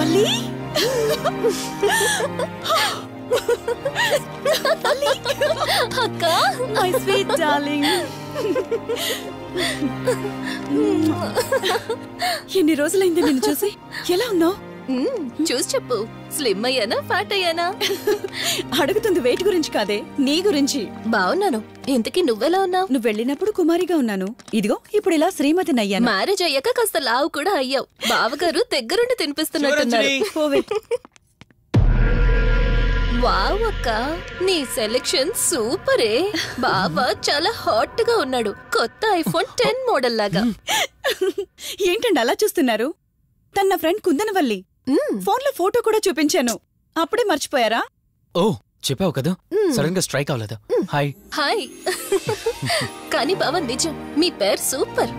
అలీ అక్క my sweet darling. ఎన్ని రోజులైంది నిన్ను చూసి. ఎలా ఉన్నావు? చూసి చెప్పు. స్లిమ్ అయ్యానా ఫ్యాట్ అయ్యానా? అడుగుతుంది వెయిట్ గురించి కాదే, నీ గురించి. బాగున్నాను. ఇంతకీ నువ్వెలా ఉన్నావు? నువ్వు వెళ్ళినప్పుడు కుమారిగా ఉన్నాను, ఇదిగో ఇప్పుడు ఇలా శ్రీమతిని అయ్యాను. మ్యారేజ్ అయ్యాక కాస్త లావు కూడా అయ్యావు. బావగారు దగ్గరుండి తినిపిస్తున్నట్టున్నారు. వావ్ అక్క, నీ సెలెక్షన్ సూపరే. బావ చాలా హాట్ గా ఉన్నాడు. కొత్త ఐఫోన్ 10 మోడల్ లాగా. ఏంటండి అలా చూస్తున్నారు? తన ఫ్రెండ్ కుందనవల్లి. ఫోన్ లో ఫోటో కూడా చూపించాను. అప్పుడే మర్చిపోయారా? ఓ చెప్పావు కదా, సడన్ గా స్ట్రైక్ అవ్వలేదు. Hi hi. కానీ బావ నిజం, మీ పేరు సూపర్.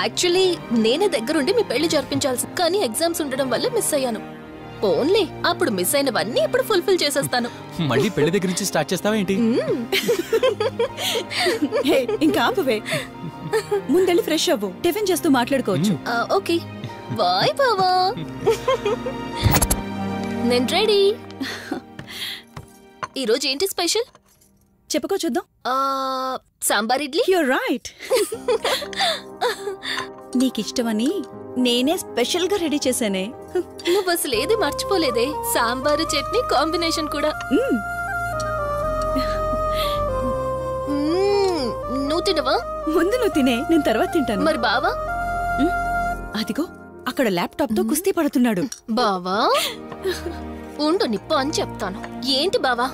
యాక్చువల్లీ నేనే దగ్గరుండి మీ పెళ్లి జరిపించాల్సి, కానీ ఎగ్జామ్స్ ఉండడం వల్ల మిస్ అయ్యాను. పోన్లే, అప్పుడు మిస్ అయినవన్నీ ఇప్పుడు ఫుల్ఫిల్ చేసేస్తాను. మళ్ళీ పెళ్లి దగ్గర నుంచి స్టార్ట్ చేస్తావా ఏంటి? ఇంకా ఆపువే, ముందెళ్ళి ఫ్రెష్ అవ్వు, టిఫిన్ చేస్తూ మాట్లాడుకోవచ్చు. ఓకే బాయ్ బావా. నేను రెడీ. ఈరోజు ఏంటి స్పెషల్ చెప్పుకో చూద్దాం. సాంబార్ ఇడ్లీ. Your right. నీకిష్టమని నేనే స్పెషల్ గా రెడీ చేశానే. నువ్వు అసలు ఏది మర్చిపోలేదే. సాంబారు చట్నీ కాంబినేషన్ కూడా. నువ్వు తినవా? ముందు నువ్వు తినే, నేను తర్వాత తింటాను. మరి బావా? అదిగో అక్కడ ల్యాప్టాప్ తో కుస్తీ పడుతున్నాడు. బావా ఉండు, నిప్పు అని చెప్తాను. ఏంటి బావా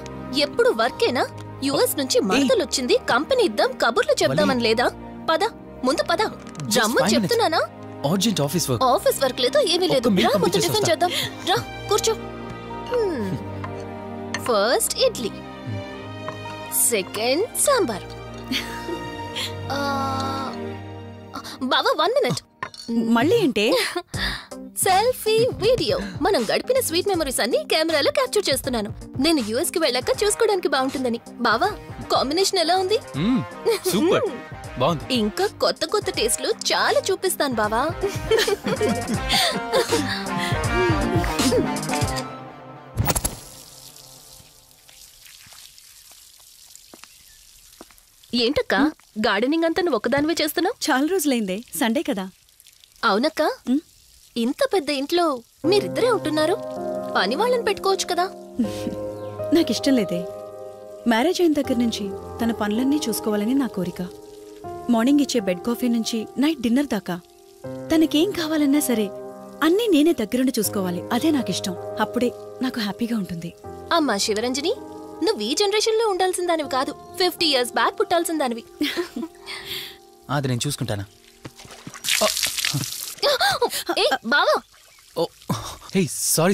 ఎప్పుడు వర్కేనా? యుఎస్ నుంచి మరదలొచ్చింది, కంపెనీ ఇద్దాం, కబుర్లు చెప్దామని లేదా? పద ముందు పద. రమ్ము చెప్తున్నానా? Urgent office work. Office work లేదు, ఏమీ లేదు. రా ముందు టిఫిన్ చేద్దాం. రా కూర్చో. First idli, second sambar. బావా 1 మినిట్. మళ్ళీ ఏంటే? Selfie video. మనం గడిపిన స్వీట్ మెమరీస్ అన్ని కెమెరాలో క్యాప్చర్ చేస్తున్నాను. నేను యుఎస్ కి వెళ్ళాక చూసుకోవడానికి బాగుంటుందని. బావా కాంబినేషన్ ఎలా ఉంది? సూపర్ బాగుంది. ఇంకా కొత్త కొత్త టేస్ట్లు చాలా చూపిస్తాను బావా. ఏంటక్క గార్డెనింగ్ అంతా నువ్వు ఒకదానివే చేస్తున్నావు? చాలా రోజులైందే, సండే కదా. అవునక్క, ఇంత పెద్ద ఇంట్లో మీరిద్దరే ఉంటున్నారు, పని వాళ్ళని పెట్టుకోవచ్చు కదా. నాకిష్టం లేదే. మ్యారేజ్ అయిన దగ్గర నుంచి తన పనులన్నీ చూసుకోవాలని నా కోరిక. మార్నింగ్ ఇచ్చే బెడ్ కాఫీ నుంచి నైట్ డిన్నర్ దాకా తనకేం కావాలన్నా సరే అన్నీ నేనే దగ్గరుండి చూసుకోవాలి. అదే నాకిష్టం. అప్పుడే నాకు హ్యాపీగా ఉంటుంది. అమ్మా శివరంజని, నువ్వు ఈ జనరేషన్ లో ఉండాల్సిన దానివి కాదు, 50 years బ్యాక్ పుట్టాల్సిన దానివి. అది నేను చూసుకుంటానా? బావా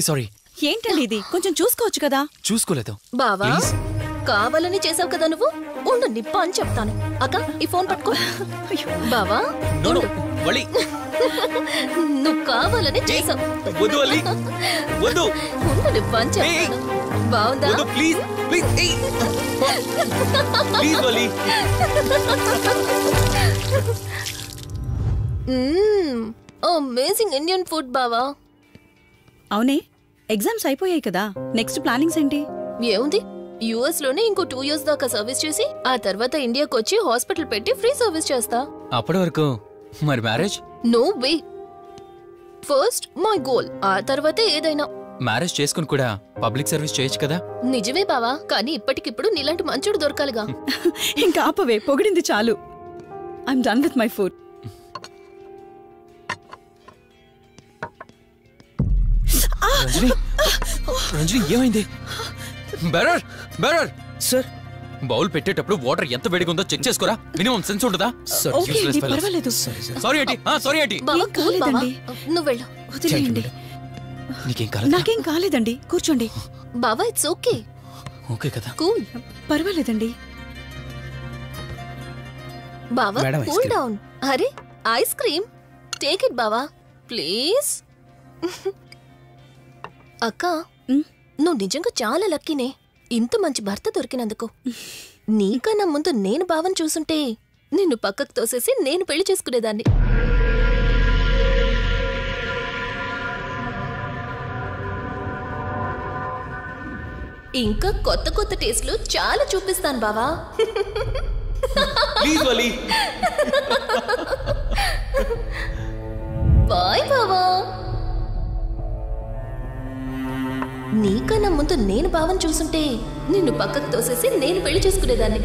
సారీ. ఏంటండి ఇది? కొంచెం చూసుకోవచ్చు కదా. చూసుకోలేదు బావా, కావాలని చేసావు కదా నువ్వు. ఉండు నిప్ప అని చెప్తాను. అక్క ఈ ఫోన్ పట్టుకో. బావా నువ్వు కావాలని చేసావు. ఉండు నిప్ప అని చెప్తాను. బావుందా? అమేజింగ్ ఇండియన్ ఫుడ్ బావా. అవునే, ఎగ్జామ్స్ అయిపోయాయి కదా, నెక్స్ట్ ప్లానింగ్స్ ఏంటి? ఏముంది, యుఎస్ లోనే ఇంకో 2 years దాకా సర్వీస్ చేసి ఆ తర్వాత ఇండియాకి వచ్చి హాస్పిటల్ పెట్టి ఫ్రీ సర్వీస్ చేస్తా. అప్పటి వరకు మరి marriage? No way. First my goal, ఆ తర్వాతే ఏదైనా. మ్యారేజ్ చేసుకుని కూడా పబ్లిక్ సర్వీస్ చేయొచ్చు కదా. నిజమే బావా, కానీ ఇప్పటికిప్పుడు నీలాంటి మంచుడు దొరకాలిగా. ఇంకా ఆపవే, పొగిడింది చాలు. I'm done with my food. Ranjani ఏమైంది? బెరర్ సార్, బౌల్ పెట్టేటప్పుడు వాటర్ ఎంత వేడిగా ఉందో చెక్ చేసుకోరా. మినిమం సెన్స్ ఉంటుందా? పర్వాలేదు. Sorry aunty. నువ్వు వెళ్ళు. వదిలేయండి. నాకేం కాలేదండి, కూర్చోండి. బావా ఇట్స్ ఓకే. ఓకే కదా? కూల్. పర్వాలేదండి. బావా కూల్ డౌన్. అరే ఐస్ క్రీమ్, టేక్ ఇట్ బావా ప్లీజ్. అక్క, నువ్వు నిజంగా చాలా లక్కీనే, ఇంత మంచి భర్త దొరికినందుకు. నీకన్నా ముందు నేను బావని చూసుంటే నిన్ను పక్కకు తోసేసి నేను పెళ్లి చేసుకునేదాన్ని. ఇంకా కొత్త కొత్త టేస్ట్లు చాలా చూపిస్తాను బావా. Please Vali. బాయ్ బావా. నీకన్నా ముందు నేను బావని చూసుంటే నిన్ను పక్కకు తోసేసి నేను పెళ్లి చేసుకునేదాన్ని.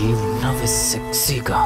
ఏమున్నావే సెక్సీగా.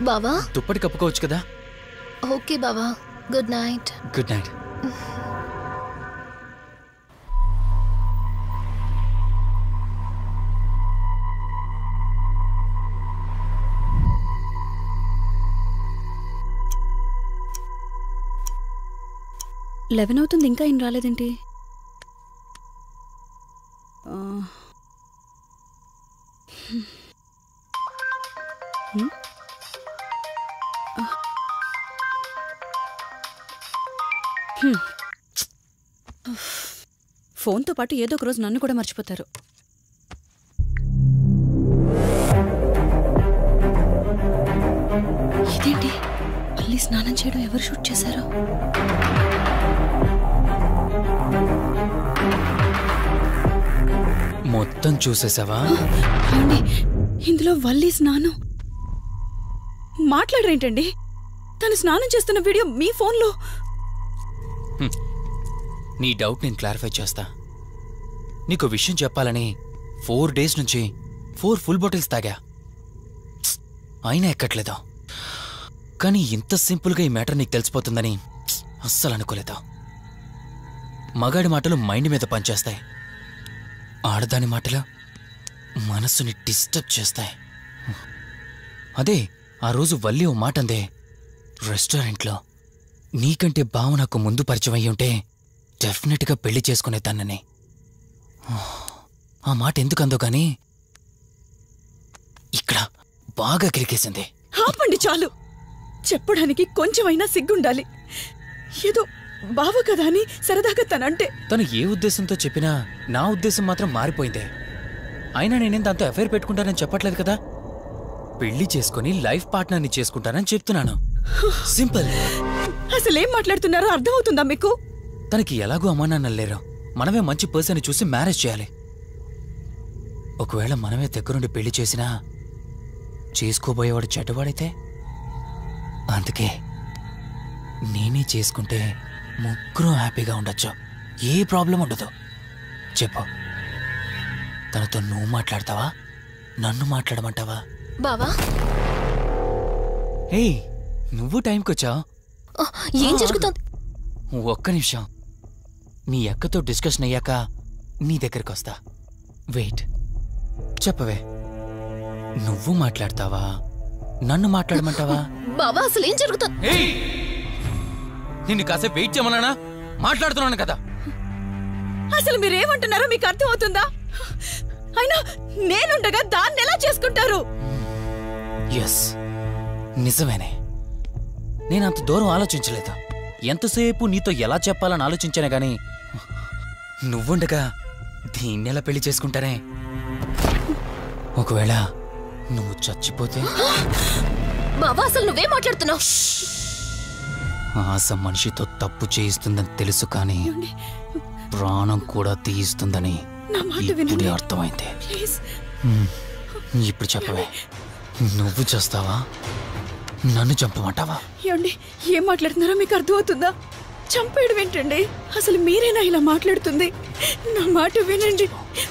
బావా దుప్పటి కప్పుకోవచ్చు కదా. ఓకే బావా, good night. Good night. Eleven అవుతుంది, ఇంకా ఏం రాలేదేంటి? ఫోన్తో పాటు ఏదో ఒక రోజు నన్ను కూడా మర్చిపోతారు. ఇదేంటి, మళ్ళీ స్నానం చేయడం ఎవరు షూట్ చేశారో? మొత్తం చూసేసావా? ఇందులో వల్లి స్నానం. మాట్లాడరేంటండి? తను స్నానం చేస్తున్న వీడియో మీ ఫోన్లో. నీ డౌట్ నేను క్లారిఫై చేస్తా. నీకు విషయం చెప్పాలని 4 days నుంచి 4 full bottles తాగా, అయినా ఎక్కట్లేదు. కానీ ఇంత సింపుల్గా ఈ మ్యాటర్ నీకు తెలిసిపోతుందని అస్సలు అనుకోలేదు. మగాడి మాటలు మైండ్ మీద పనిచేస్తాయి, ఆడదాని మాటలు మనస్సుని డిస్టర్బ్ చేస్తాయి. అదే ఆ రోజు వల్లి ఓ మాట అందే రెస్టారెంట్లో, నీకంటే బావ నాకు ముందు పరిచయం అయ్యి ఉంటే డెఫినెట్గా పెళ్లి చేసుకునేదాన్నని. ఆ మాట ఎందుకందో గానీ ఇక్కడ బాగా కిరికేసింది. ఆపండి చాలు. చెప్పడానికి కొంచెమైనా సిగ్గుండాలి. ఏదో బావ కదా అని సరదాగా తనంటే. తను ఏ ఉద్దేశంతో చెప్పినా నా ఉద్దేశం మాత్రం మారిపోయిందే. అయినా నేనేం దాంతో అఫైర్ పెట్టుకుంటానని చెప్పట్లేదు కదా. పెళ్లి చేసుకుని లైఫ్ పార్ట్నర్ని చేసుకుంటానని చెప్తున్నాను. సింపుల్. అసలేం మాట్లాడుతున్నారో అర్థమవుతుందా మీకు? తనకి ఎలాగూ అమ్మా నాన్న లేరు. మనమే మంచి పర్సన్ చూసి మ్యారేజ్ చేయాలి. ఒకవేళ మనమే దగ్గరుండి పెళ్లి చేసినా చేసుకోబోయేవాడు చెడ్డవాడైతే, అందుకే నేనే చేసుకుంటే ముగ్గురం హ్యాపీగా ఉండొచ్చు, ఏ ప్రాబ్లం ఉండదు. చెప్పు, తనతో నువ్వు మాట్లాడతావా, నన్ను మాట్లాడమంటావా? బావా ఏయ్, నువ్వు టైంకొచ్చావు. ఏం జరుగుతుంది? ఒక్క నిమిషం, నీ అక్కతో డిస్కషన్ అయ్యాక నీ దగ్గరికి వస్తా. వెయిట్, చెప్పవే, నువ్వు మాట్లాడతావా, నన్ను మాట్లాడమంటావా? బావా అసలు ఏం జరుగుతుంది? నిన్ను కాసేపు వెయిట్ చేయమన్నానా? మాట్లాడుతున్నాను కదా. అసలు మీరేమంటున్నారో మీకు అర్థమవుతుందా? అయినా నేనుండగా దాన్ని ఎలా చేసుకుంటారు? ఎస్, నిజమేనే. నేనంత దూరం ఆలోచించలేదు. ఎంతసేపు నీతో ఎలా చెప్పాలని ఆలోచించానే గాని నువ్వుండగా దీన్నెలా పెళ్లి చేసుకుంటానే? ఒకవేళ నువ్వు చచ్చిపోతే? బావా అసలు నువ్వే మాట్లాడుతున్నావు? ఆశ మనిషితో తప్పు చేయిస్తుందని తెలుసు, కానీ ప్రాణం కూడా తీయిస్తుందని ఇప్పుడే అర్థమైంది. ఇప్పుడు చెప్పవే, నువ్వు చేస్తావా, నన్ను చంపమంటావా? ఏమండి, ఏం మాట్లాడుతున్నారో మీకు అర్థమవుతుందా? చంపేయడం ఏంటండి? అసలు మీరేనా ఇలా మాట్లాడుతుంది? నా మాట వినండి.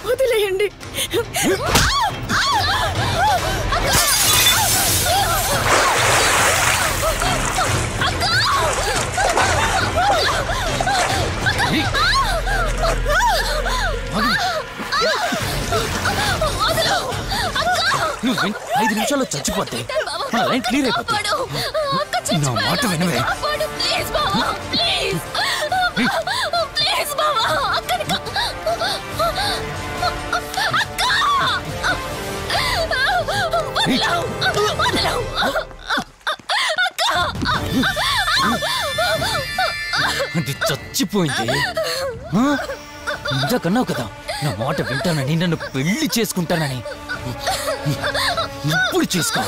వదిలేయండి. నువ్వు 5 నిమిషాల్లో చచ్చిపోతే మన లైన్ క్లియర్ అయిపోతుంది. నా మాట వినవే. అది చచ్చిపోయింది. ఇంతకన్నావు కదా నా మాట వింటానని, నన్ను పెళ్లి చేసుకుంటానని. ఇప్పుడు చేసుకో.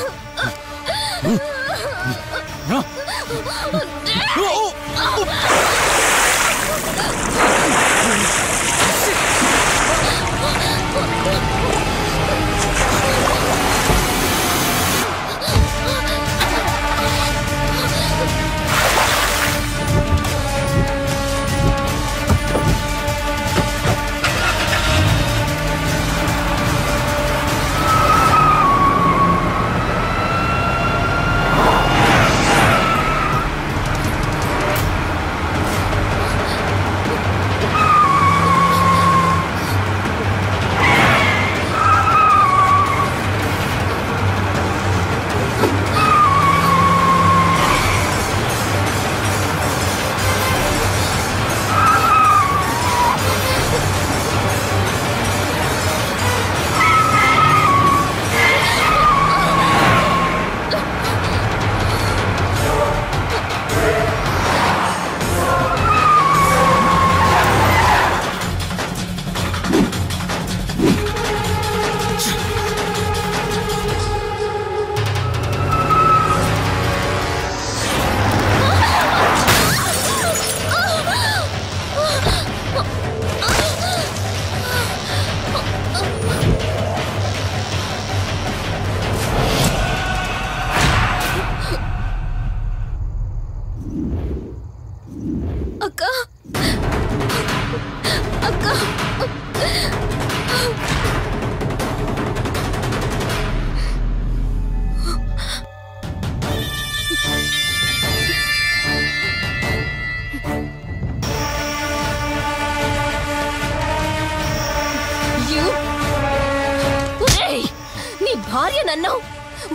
భార్యనన్నావు,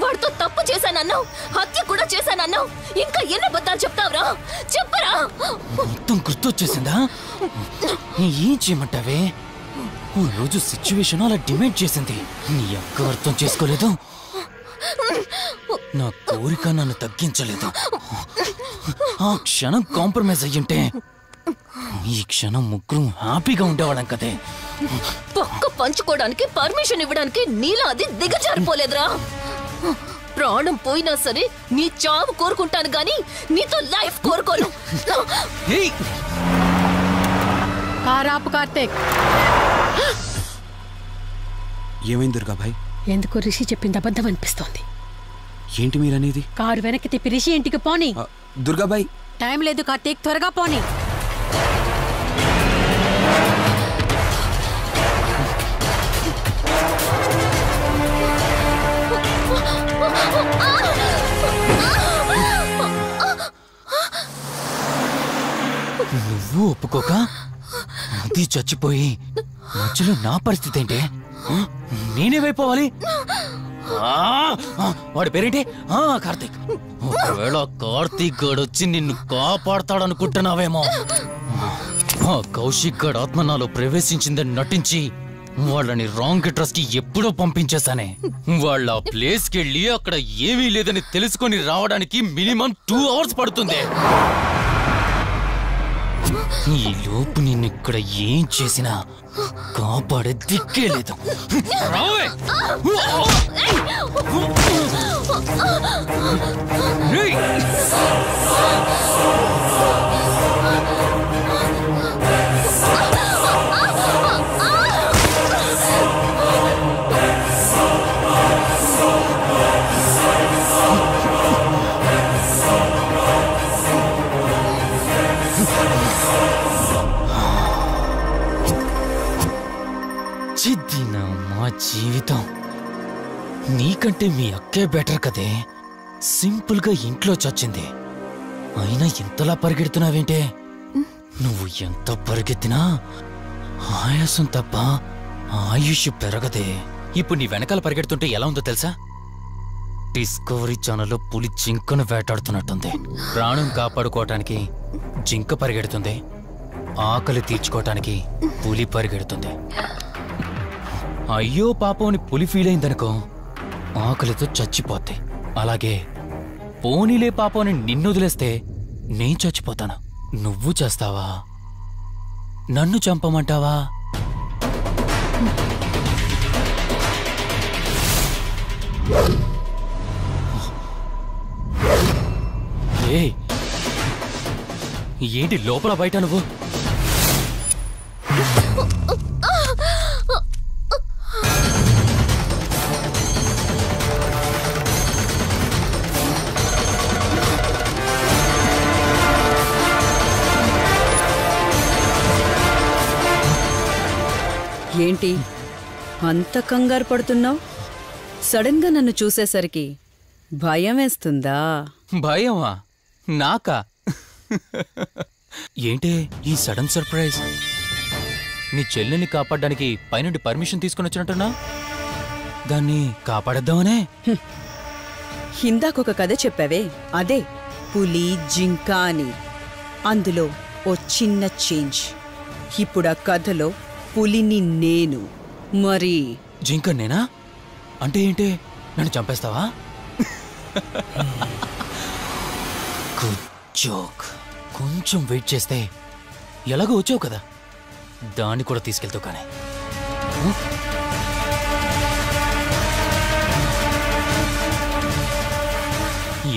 వాడితో తప్పు చేశానన్నావు, హత్య కూడా చేశానన్నావు. ఇంకా ఎన్ని అబద్ధాలు చెప్తావురా? చెప్పరా? మొత్తం గుర్తొచ్చేసిందా? ఏం చేయమంటావే? ఓ రోజు సిచ్యువేషన్ అలా డిమాండ్ చేసింది. నీ అక్క అర్థం చేసుకోలేదు. నా కోరిక నన్ను తగ్గించలేదు. ఆ క్షణం కాంప్రమైజ్ అయ్యుంటే ఈ క్షణం ముగ్గురు హ్యాపీగా ఉండేవాళ్ళం కదే. పక్క పంచుకోవడానికి పర్మిషన్ ఇవ్వడానికి నీలా అది దిగజారిపోలేదురా. ప్రాణం పోయినా సరే నీ చావు కోరుకుంటాను గాని నీతో లైఫ్ కోరుకోను. కారాపు కార్తీక్. ఏమైంది దుర్గాభాయ్? ఎందుకు రిషి చెప్పింది అబద్ధం అనిపిస్తోంది. ఏంటి మీరనేది? కారు వెనక్కి తిప్పి రిషి ఇంటికి పోని. దుర్గాభాయ్ టైం లేదు కార్తీక్, త్వరగా పోని. నువ్వు ఒప్పుకోక అది చచ్చిపోయి మధ్యలో నా పరిస్థితి ఏంటి? నేనేమైపోవాలి? వాడి పేరేంటి? కార్తీక్. ఒకవేళ కార్తీక్ గడు వచ్చి నిన్ను కాపాడతాడనుకుంటున్నావేమో. కౌశిక్ గడ్ ఆత్మ నాలో ప్రవేశించిందని నటించి వాళ్ళని రాంగ్ అడ్రస్ కి ఎప్పుడో పంపించేశానే. వాళ్ళ ప్లేస్ కి వెళ్ళి అక్కడ ఏమీ లేదని తెలుసుకొని రావడానికి మినిమం 2 hours పడుతుంది. ఈ లోపు నిన్నిక్కడ ఏం చేసినా కాపాడే దిక్కే లేదు. మా జీవితం నీకంటే మీ అక్కే బెటర్ కదే. సింపుల్గా ఇంట్లో చచ్చింది, అయినా ఇంతలా పరిగెడుతున్నావేంటే? నువ్వు ఎంత పరిగెత్తినా ఆయాసం తప్ప ఆయుష్ పెరగదే. ఇప్పుడు నీ వెనకాల పరిగెడుతుంటే ఎలా ఉందో తెలుసా? డిస్కవరీ ఛానల్లో పులి జింకను వేటాడుతున్నట్టుంది. ప్రాణం కాపాడుకోవటానికి జింక పరిగెడుతుంది, ఆకలి తీర్చుకోవటానికి పులి పరిగెడుతుంది. అయ్యో పాపం అని పులి ఫీల్ అయిందనుకో, ఆకలితో చచ్చిపోద్ది. అలాగే పోనీలే పాపం అని నిన్ను వదిలేస్తే నేను చచ్చిపోతాను. నువ్వు చేస్తావా? నన్ను చంపమంటావా? ఏయ్, ఏంటి లోపల బయట నువ్వు? ఏంటి అంత కంగారు పడుతున్నావు? సడన్ గా నన్ను చూసేసరికి భయం వేస్తుందా? భయమా? నాకా? ఏంటే ఈ సడన్ సర్ప్రైజ్? నీ చెల్లెల్ని కాపాడడానికి పైనుండి పర్మిషన్ తీసుకుని వచ్చినట్టున్నా? దాన్ని కాపాడేద్దామనే? ఇందాకొక కథ చెప్పావే, అదే పులి జింక అని. అందులో ఓ చిన్న చేంజ్. ఇప్పుడు ఆ కథలో పులిని నేను. మరి జింక నేనా? అంటే ఏంటి? నన్ను చంపేస్తావా? Good joke. కొంచెం వెయిట్ చేస్తే ఎలాగో వచ్చావు కదా, దాన్ని కూడా తీసుకెళ్తావు. కానీ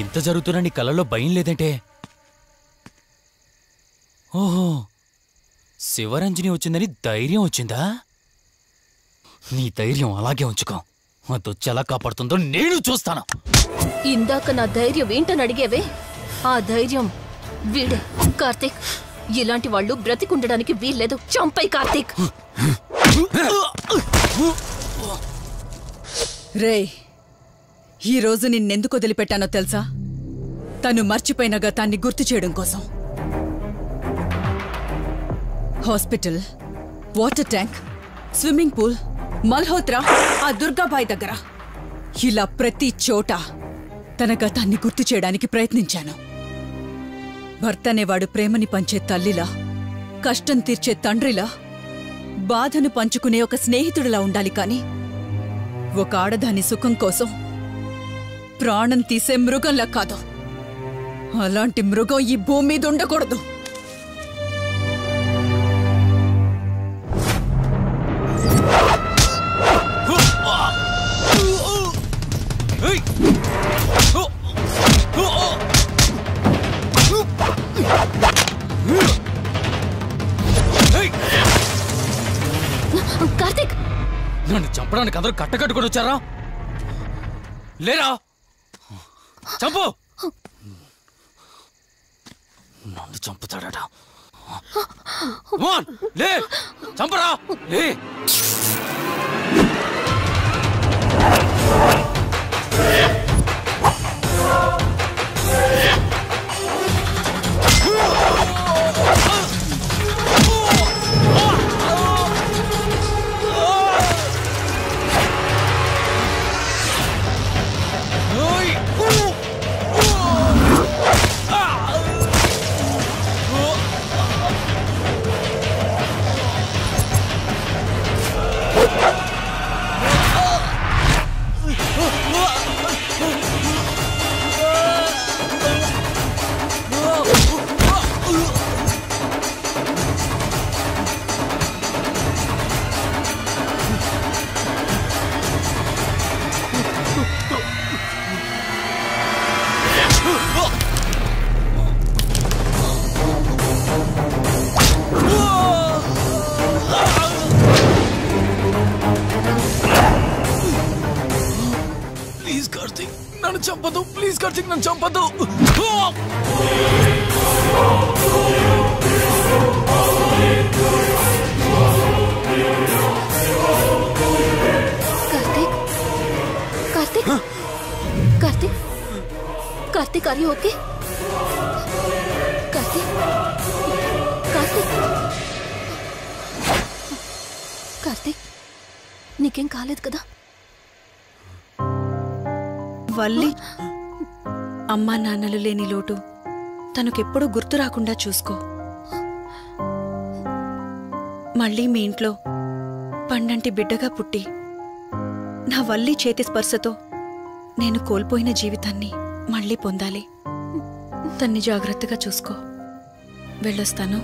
ఇంత జరుగుతున్నా నీ కళ్ళల్లో భయం లేదంటే? ఓహో, శివరంజని వచ్చిందని ధైర్యం వచ్చిందా? నీ ధైర్యం అలాగే ఉంచుకో. అదొచ్చి ఎలా కాపాడుతుందో నేను చూస్తాను. ఇందాక నా ధైర్యం ఏంటని అడిగేవే, ఆ ధైర్యం వీడే. కార్తీక్, ఇలాంటి వాళ్ళు బ్రతికుండడానికి వీల్లేదు. చంపై కార్తీక్. రే, ఈరోజు నిన్నెందుకు వదిలిపెట్టానో తెలుసా? తను మర్చిపోయిన గతాన్ని గుర్తు చేయడం కోసం. Hospital, water tank, swimming pool, Malhotra, ఆ దుర్గాబాయ్ దగ్గర, ఇలా ప్రతి చోట తన గతాన్ని గుర్తు చేయడానికి ప్రయత్నించాను. భర్త అనేవాడు ప్రేమని పంచే తల్లిలా, కష్టం తీర్చే తండ్రిలా, బాధను పంచుకునే ఒక స్నేహితుడిలా ఉండాలి. కాని ఒక ఆడదాని సుఖం కోసం ప్రాణం తీసే మృగంలా కాదు. అలాంటి మృగం ఈ భూమి మీద ఉండకూడదు. కార్తీక్, నన్ను చంపడానికి అందరూ కట్టకట్టుకొని వచ్చారా? లేరా? చంపు! నన్ను చంపుతాడట. లే, చంపరా, లే. నన్ను చంపదు, ప్లీజ్ కార్తీక్, నన్ను చంపదు. Karthik are you okay? Karthik Karthik Karthik నీకేం కాలేదు కదా? వల్లి అమ్మా నాన్నలు లేని లోటు తనకెప్పుడూ గుర్తు రాకుండా చూసుకో. మళ్ళీ మీ ఇంట్లో పండంటి బిడ్డగా పుట్టి నా వల్లి చేతి స్పర్శతో నేను కోల్పోయిన జీవితాన్ని మళ్ళీ పొందాలి. తన్ని జాగ్రత్తగా చూసుకో. వెళ్ళొస్తాను.